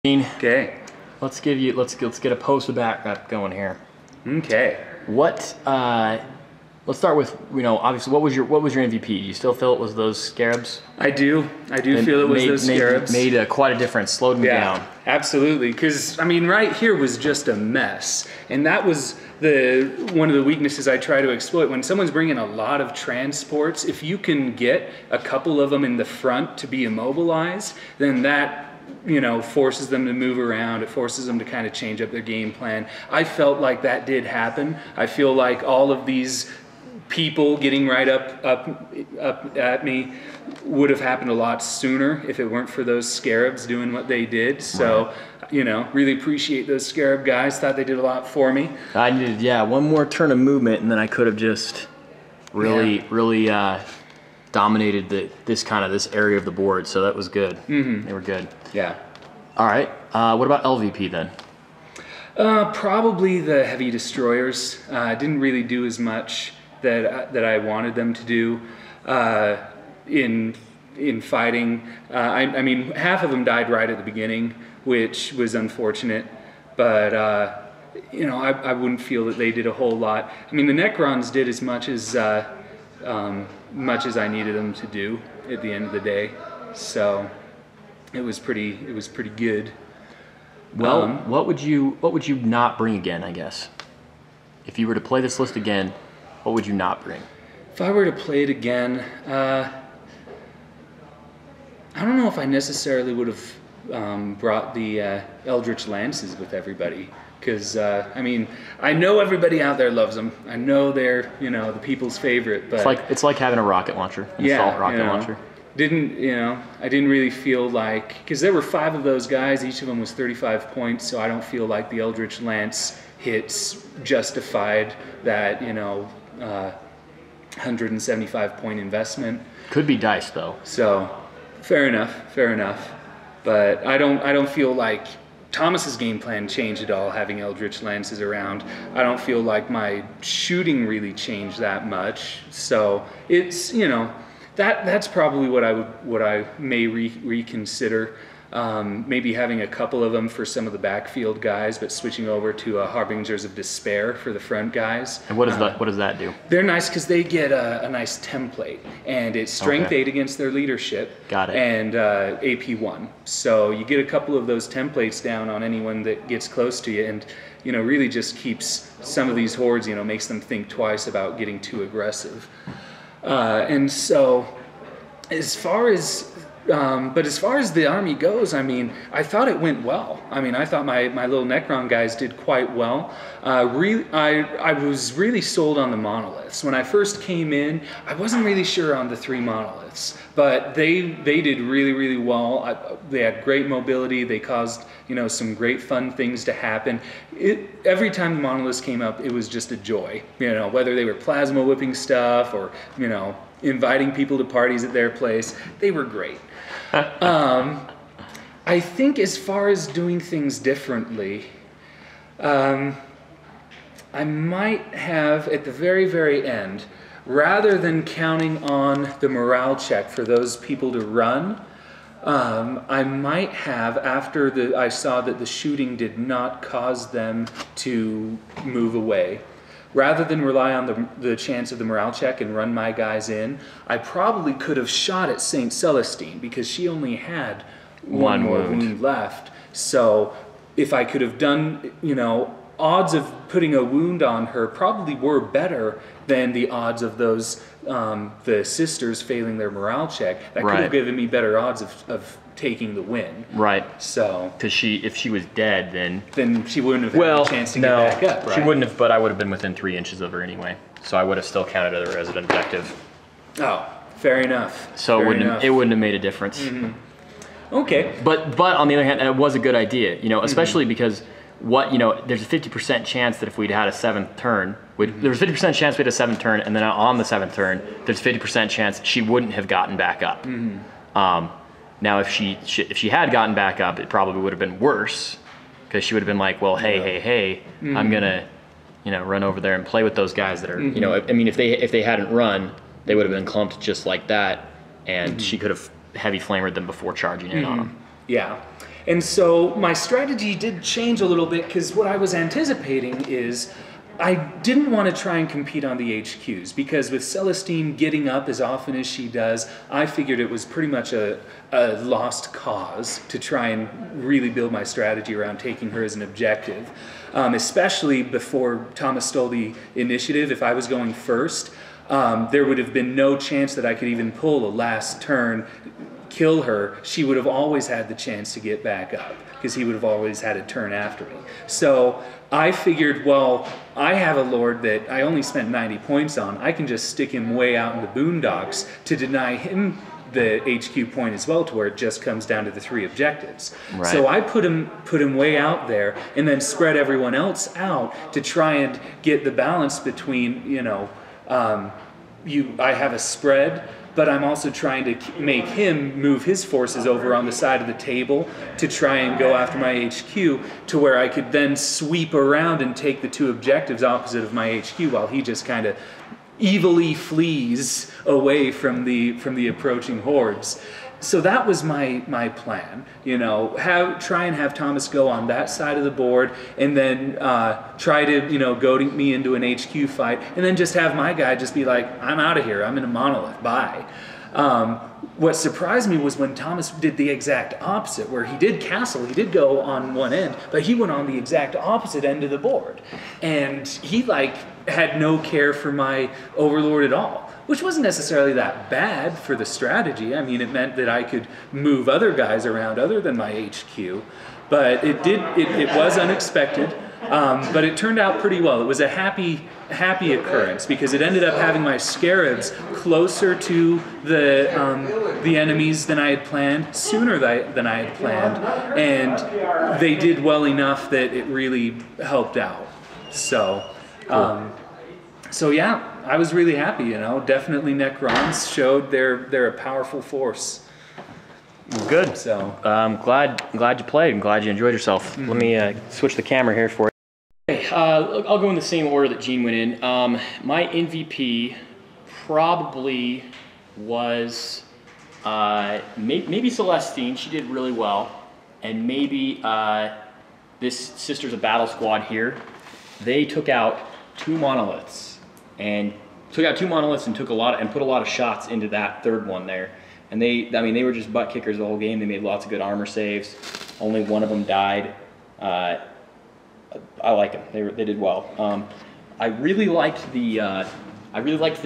Okay. Let's get a post back up going here. Okay. What let's start with, obviously what was your MVP? Do you still feel it was those scarabs? I do feel it was those scarabs. Made quite a difference, slowed me down. Absolutely, because I mean right here was just a mess. And that was one of the weaknesses I try to exploit. When someone's bringing a lot of transports, if you can get a couple of them in the front to be immobilized, then that forces them to move around. It forces them to kind of change up their game plan. I felt like that did happen. I feel like all of these people getting right up at me would have happened a lot sooner if it weren't for those scarabs doing what they did. So, really appreciate those scarab guys. Thought they did a lot for me. I needed, one more turn of movement, and then I could have just really dominated this area of the board. So that was good. They were good. Yeah. All right. What about LVP then? Probably the heavy destroyers. Didn't really do as much that I wanted them to do in fighting. I mean, half of them died right at the beginning, which was unfortunate. But I wouldn't feel that they did a whole lot. I mean, the Necrons did as much as I needed them to do at the end of the day. So it was pretty good. Well, what would you not bring again, I guess? If you were to play this list again, what would you not bring? If I were to play it again, I don't know if I necessarily would have brought the Eldritch Lances with everybody. Because, I mean, I know everybody out there loves them. I know they're, the people's favorite. But it's like having a rocket launcher, an assault rocket launcher. I didn't really feel like, because there were 5 of those guys, each of them was 35 points, so I don't feel like the Eldritch Lance hits justified that, 175 point investment. Could be dice though. So, fair enough. But I don't feel like Thomas's game plan changed at all having Eldritch Lances around. I don't feel like my shooting really changed that much. So, it's, that's probably what I may reconsider. Maybe having a couple of them for some of the backfield guys, but switching over to Harbingers of Despair for the front guys. And what does that do? They're nice because they get a nice template, and it's strength 8 against their leadership. Got it. And AP 1. So you get a couple of those templates down on anyone that gets close to you, and really just keeps some of these hordes. Makes them think twice about getting too aggressive. And so, as far as the army goes, I mean, I thought it went well. I mean, I thought my little Necron guys did quite well. I was really sold on the monoliths. When I first came in, I wasn't really sure on the 3 monoliths, but they did really, really well. They had great mobility. They caused, some great fun things to happen. Every time the monoliths came up, it was just a joy. Whether they were plasma whipping stuff or, inviting people to parties at their place, they were great. I think as far as doing things differently, I might have at the very, very end, rather than counting on the morale check for those people to run, I might have, after I saw that the shooting did not cause them to move away, rather than rely on the chance of the morale check and run my guys in, I probably could have shot at St. Celestine because she only had one more wound left. So if I could have done, odds of putting a wound on her probably were better than the odds of those, the sisters failing their morale check. That could have given me better odds of taking the win. Right. So, because if she was dead, then she wouldn't have had a chance to get back up. Right? She wouldn't have, but I would have been within 3 inches of her anyway. So I would have still counted it as an objective. Oh, fair enough. So it wouldn't have made a difference. Mm-hmm. Okay. But on the other hand, it was a good idea. Especially because there's a 50% chance that if we'd had a 7th turn, there was a 50% chance we had a 7th turn, and then on the 7th turn, there's a 50% chance she wouldn't have gotten back up. Now, if she had gotten back up, it probably would have been worse, because she would have been like, well, hey, I'm gonna, run over there and play with those guys that are, I mean, if they hadn't run, they would have been clumped just like that, and she could have heavy flamered them before charging in on them. Yeah. And so my strategy did change a little bit, because what I was anticipating is I didn't want to try and compete on the HQs, because with Celestine getting up as often as she does, I figured it was pretty much a lost cause to try and really build my strategy around taking her as an objective. Especially before Thomas stole the initiative. If I was going first, there would have been no chance that I could even pull a last turn, kill her. She would have always had the chance to get back up, because he would have always had a turn after me. So I figured, well, I have a Lord that I only spent 90 points on. I can just stick him way out in the boondocks to deny him the HQ point as well, to where it just comes down to the 3 objectives. Right. So I put him way out there, and then spread everyone else out to try and get the balance between, you know, I have a spread, but I'm also trying to make him move his forces over on the side of the table to try and go after my HQ, to where I could then sweep around and take the 2 objectives opposite of my HQ, while he just kind of evilly flees away from the approaching hordes. So that was my plan, you know, try and have Thomas go on that side of the board, and then try to, you know, goad me into an HQ fight, and then just have my guy just be like, I'm out of here, I'm in a monolith, bye. What surprised me was when Thomas did the exact opposite, where he did castle, he did go on one end, but he went on the exact opposite end of the board. And he like had no care for my overlord at all, which wasn't necessarily that bad for the strategy. I mean, it meant that I could move other guys around other than my HQ, but it was unexpected. But it turned out pretty well. It was a happy occurrence, because it ended up having my scarabs closer to the enemies than I had planned, sooner than I had planned, and they did well enough that it really helped out. So, so yeah, I was really happy. You know, definitely Necrons showed they're a powerful force. Good. So I'm glad you played. I'm glad you enjoyed yourself. Let me switch the camera here for you. Okay, I'll go in the same order that Gene went in. My MVP probably was maybe Celestine. She did really well, and maybe this Sisters of Battle squad here. They took out 2 monoliths and put a lot of shots into that 3rd one there. And they were just butt kickers the whole game. They made lots of good armor saves. Only one of them died. I like them. They did well. I really liked the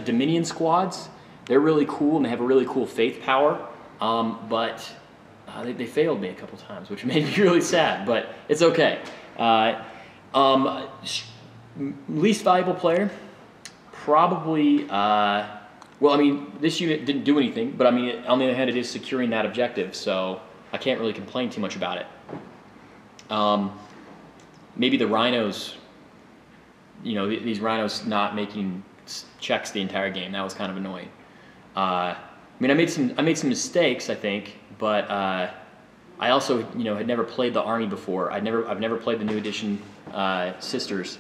Dominion squads. They're really cool, and they have a really cool faith power. But they failed me a couple times, which made me really sad. But it's okay. Least valuable player, probably. Well, I mean, this unit didn't do anything, but I mean, on the other hand, it is securing that objective, so I can't really complain too much about it. Maybe the rhinos, you know, these rhinos not making checks the entire game, that was kind of annoying. I mean, I made some mistakes, I think, but I also, you know, had never played the army before. I've never played the new edition sisters,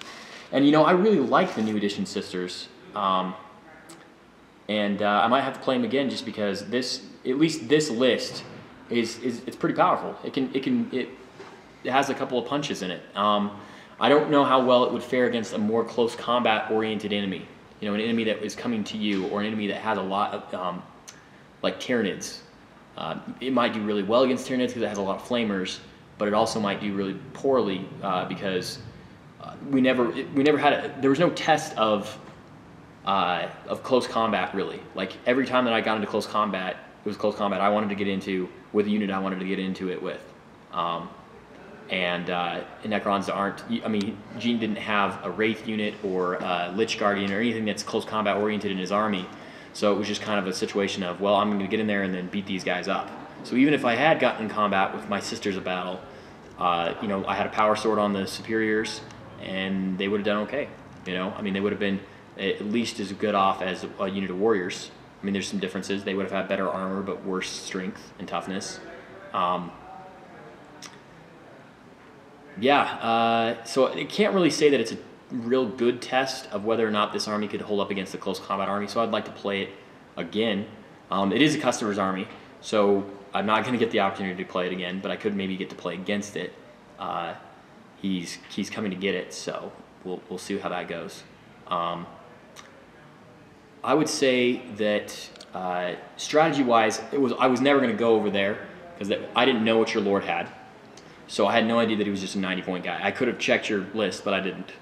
and you know, I really like the new edition sisters. And I might have to play them again, just because at least this list it's pretty powerful. It has a couple of punches in it. I don't know how well it would fare against a more close combat oriented enemy. You know, an enemy that is coming to you, or an enemy that has a lot of like Tyranids. It might do really well against Tyranids because it has a lot of flamers, but it also might do really poorly because we never had there was no test of close combat, really. Like, every time that I got into close combat, it was close combat I wanted to get into with a unit I wanted to get into it with. And Necrons aren't, I mean, Gene didn't have a Wraith unit or a Lich Guardian or anything that's close combat oriented in his army. So it was just kind of a situation of, well, I'm going to get in there and then beat these guys up. So even if I had gotten in combat with my Sisters of Battle, you know, I had a power sword on the superiors, and they would have done okay. You know, I mean, they would have been at least as good off as a unit of warriors. I mean, there's some differences. They would have had better armor, but worse strength and toughness. So I can't really say that it's a real good test of whether or not this army could hold up against the close combat army, so I'd like to play it again. It is a customer's army, so I'm not going to get the opportunity to play it again, but I could maybe get to play against it. He's coming to get it, so we'll see how that goes. I would say that strategy-wise, I was never going to go over there because I didn't know what your Lord had, so I had no idea that he was just a 90-point guy. I could have checked your list, but I didn't.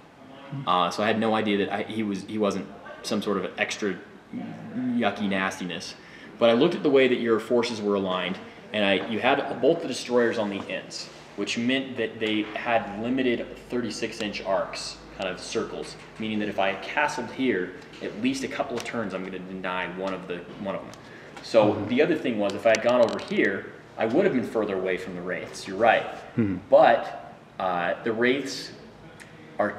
So I had no idea that he wasn't some sort of extra yucky nastiness. But I looked at the way that your forces were aligned, and you had both the destroyers on the ends, which meant that they had limited 36-inch arcs, kind of circles, meaning that if I castled here, at least a couple of turns, I'm going to deny one of them. So the other thing was, if I had gone over here, I would have been further away from the wraiths. You're right, but the wraiths are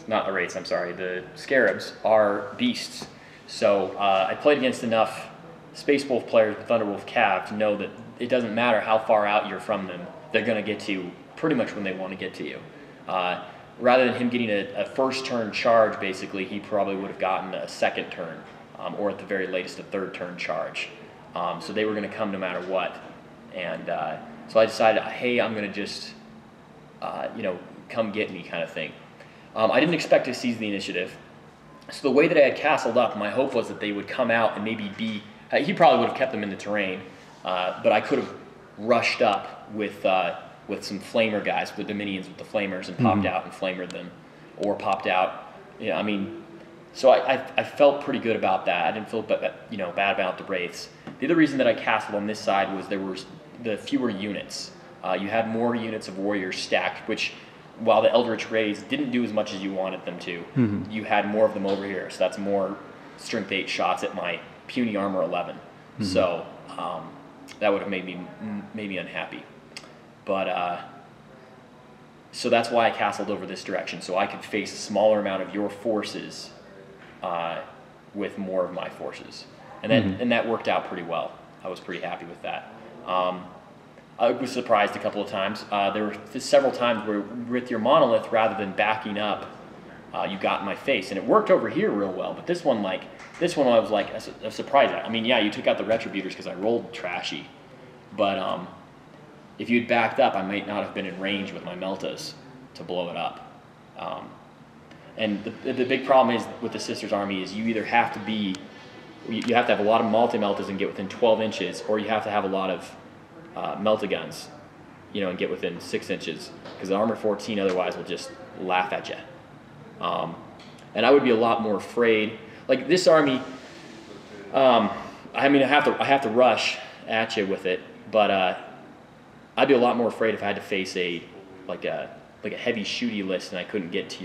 not the wraiths. I'm sorry. The scarabs are beasts. So I played against enough Space Wolf players with Thunderwolf Cav to know that it doesn't matter how far out you're from them, they're going to get to you pretty much when they want to get to you. Rather than him getting a first turn charge, basically, he probably would have gotten a second turn, or at the very latest, a third turn charge. So they were going to come no matter what. And so I decided, hey, I'm going to just, come get me kind of thing. I didn't expect to seize the initiative. So the way that I had castled up, my hope was that they would come out and maybe he probably would have kept them in the terrain, but I could have rushed up with some flamer guys, with the minions with the flamers, and popped out and flamered them, or popped out. So I felt pretty good about that. I didn't feel bad about the wraiths. The other reason that I castled on this side was there were the fewer units. You had more units of warriors stacked, which, while the Eldritch Rays didn't do as much as you wanted them to, you had more of them over here. So that's more strength 8 shots at my puny armor 11. So that would have made me unhappy. But so that's why I castled over this direction, so I could face a smaller amount of your forces with more of my forces, and that worked out pretty well. I was pretty happy with that. I was surprised a couple of times. There were several times where with your monolith, rather than backing up, you got in my face, and it worked over here real well. But this one I was like a surprise at. I mean, yeah, you took out the Retributors because I rolled trashy, but if you'd backed up, I might not have been in range with my Meltas to blow it up. And the big problem is with the Sisters Army is you either have to have a lot of multi-Meltas and get within 12 inches, or you have to have a lot of Meltaguns, and get within 6 inches, because the armor 14 otherwise will just laugh at you. And I would be a lot more afraid. Like this army, I have to rush at you with it, but I'd be a lot more afraid if I had to face a heavy shooty list and I couldn't get to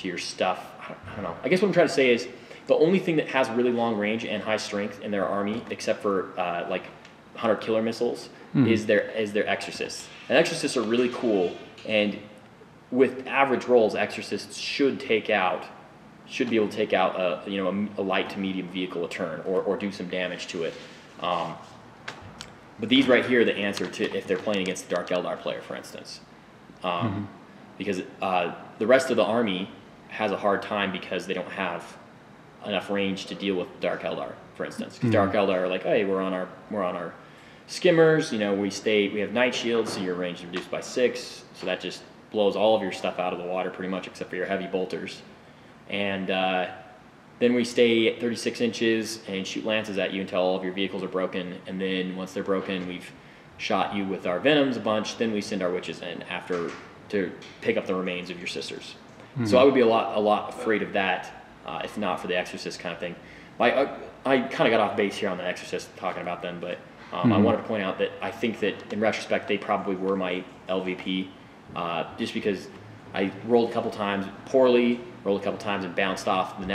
your stuff. I don't know. I guess what I'm trying to say is the only thing that has really long range and high strength in their army, except for Hunter killer missiles, is their Exorcists. And Exorcists are really cool, and with average rolls, Exorcists should be able to take out a light to medium vehicle a turn, or do some damage to it. But these right here are the answer to if they're playing against the Dark Eldar player, for instance. Because the rest of the army has a hard time because they don't have enough range to deal with Dark Eldar, for instance. Because Dark Eldar are like, hey, we're on our skimmers, we have night shields, so your range is reduced by 6, so that just blows all of your stuff out of the water pretty much, except for your heavy bolters. And then we stay at 36 inches and shoot lances at you until all of your vehicles are broken, and then once they're broken, we've shot you with our venoms a bunch, then we send our witches in after to pick up the remains of your sisters. So I would be a lot afraid of that, if not for the Exorcist kind of thing. I kind of got off base here on the Exorcist talking about them, but I wanted to point out that I think that in retrospect they probably were my LVP, just because I rolled a couple times poorly, rolled a couple times and bounced off the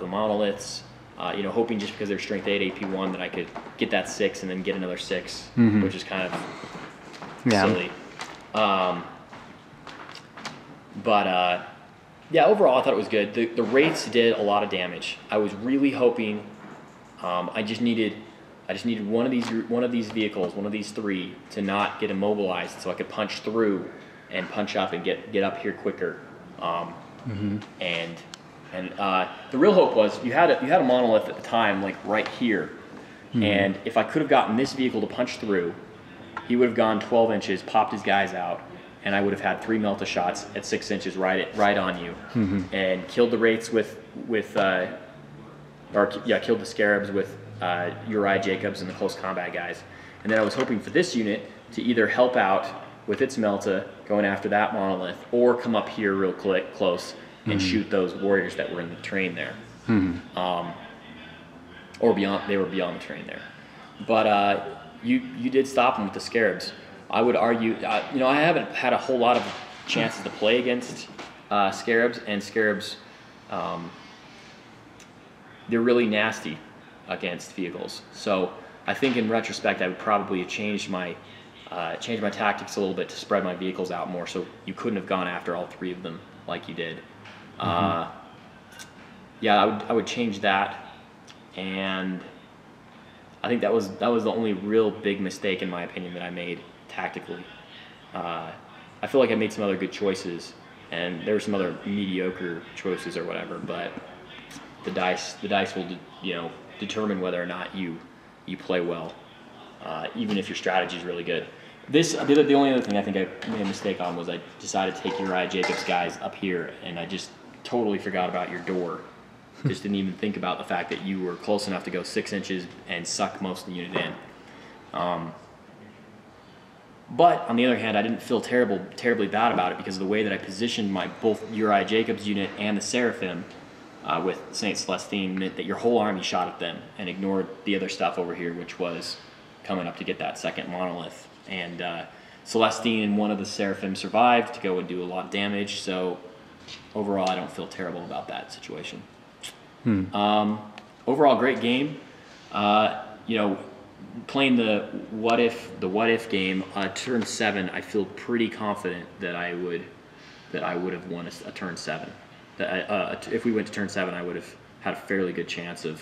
monoliths, hoping just because they're strength 8 AP 1 that I could get that 6 and then get another 6, which is kind of silly. Overall I thought it was good. The wraiths did a lot of damage. I was really hoping I just needed one of these vehicles, one of these 3, to not get immobilized, so I could punch through and punch up and get up here quicker. And the real hope was you had a monolith at the time, like right here, And if I could have gotten this vehicle to punch through, he would have gone 12 inches, popped his guys out, and I would have had 3 Melta shots at 6 inches right on you, and killed the Wraiths killed the Scarabs with Uriah Jacobs and the close combat guys. And then I was hoping for this unit to either help out with its Melta going after that monolith, or come up here real close and shoot those warriors that were in the terrain there. Or beyond, they were beyond the terrain there. But you did stop them with the Scarabs. I would argue, I haven't had a whole lot of chances to play against Scarabs, and Scarabs, they're really nasty against vehicles. So I think in retrospect, I would probably have changed my tactics a little bit to spread my vehicles out more, so you couldn't have gone after all 3 of them like you did. Yeah, I would change that. And I think that was the only real big mistake, in my opinion, that I made tactically. I feel like I made some other good choices, and there were some other mediocre choices or whatever. But the dice will determine whether or not you play well, even if your strategy is really good. The only other thing I think I made a mistake on was I decided to take Uriah Jacobs guys up here, and I just totally forgot about your door. Just didn't even think about the fact that you were close enough to go 6 inches and suck most of the unit in. But on the other hand, I didn't feel terribly bad about it, because of the way that I positioned my both Uriah Jacobs unit and the Seraphim with Saint Celestine meant that your whole army shot at them and ignored the other stuff over here, which was coming up to get that second monolith. And Celestine and one of the Seraphim survived to go and do a lot of damage. So overall, I don't feel terrible about that situation. Overall, great game. Playing the what if game turn 7, I feel pretty confident that I would have won a turn 7. That if we went to turn 7, I would have had a fairly good chance of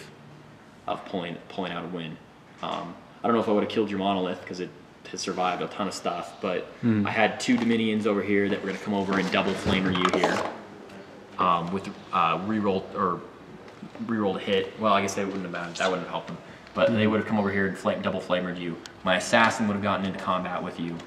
pulling out a win. I don't know if I would have killed your monolith, because it has survived a ton of stuff, but I had 2 Dominions over here that were going to come over and double flamer you here with rerolled hit. Well, I guess they wouldn't have mattered. That wouldn't have helped them. But they would have come over here and double flamered you. My assassin would have gotten into combat with you.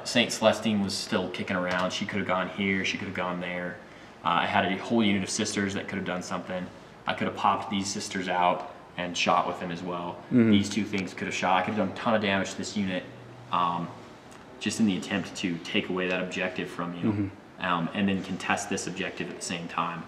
Saint Celestine was still kicking around. She could have gone here. She could have gone there. I had a whole unit of sisters that could have done something. I could have popped these sisters out and shot with them as well. These 2 things could have shot. I could have done a ton of damage to this unit, just in the attempt to take away that objective from you, and then contest this objective at the same time.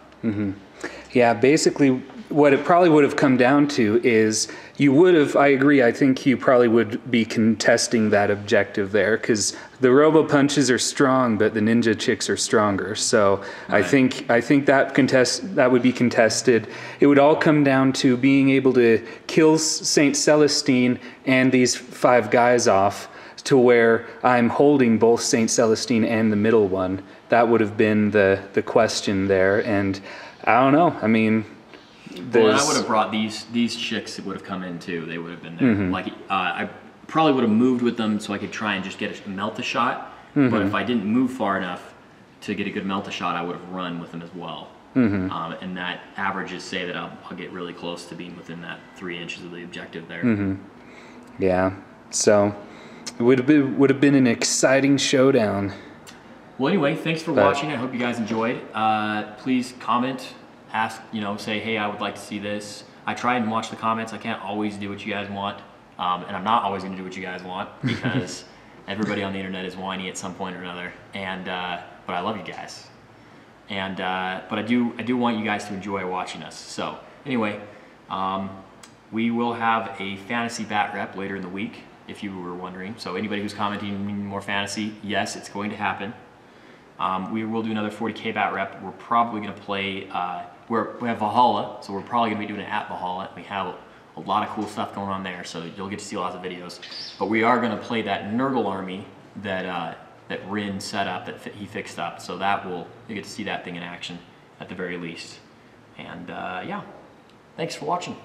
Yeah, basically what it probably would have come down to is you would have, I agree, I think you probably would be contesting that objective there, because the robo punches are strong, but the ninja chicks are stronger. So right. I think that would be contested. It would all come down to being able to kill Saint Celestine and these 5 guys off, to where I'm holding both Saint Celestine and the middle one. That would have been the question there, and I don't know. I mean, well, and I would have brought these chicks that would have come in too. They would have been there. Like I probably would have moved with them so I could try and just get a Melta shot. But if I didn't move far enough to get a good Melta shot, I would have run with them as well. And that averages say that I'll get really close to being within that 3 inches of the objective there. Yeah. So it would have been an exciting showdown. Well, anyway, thanks for watching. I hope you guys enjoyed. Please comment, ask, say, hey, I would like to see this. I try and watch the comments. I can't always do what you guys want, and I'm not always going to do what you guys want, because everybody on the internet is whiny at some point or another. And but I love you guys. And but I do want you guys to enjoy watching us. So anyway, we will have a fantasy bat rep later in the week, if you were wondering. So anybody who's commenting more fantasy, yes, it's going to happen. We will do another 40K bat rep. We're probably going to play, we have Valhalla, so we're probably going to be doing it at Valhalla. We have a lot of cool stuff going on there, so you'll get to see lots of videos. But we are going to play that Nurgle army that Rin set up, that he fixed up. So you'll get to see that thing in action at the very least. And yeah, thanks for watching.